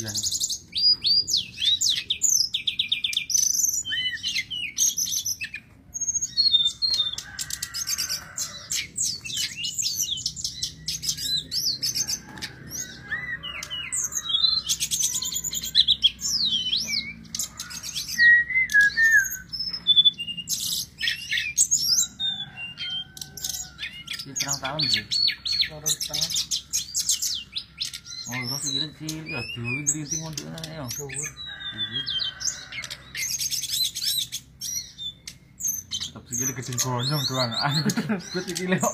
bulan. Terang tahun sih. Terus setengah. Oh, terus kira ya dulu drinting mondoknya ya. Dhuwur. Tapi segini gede gonyong doang. Anu gede iki lho.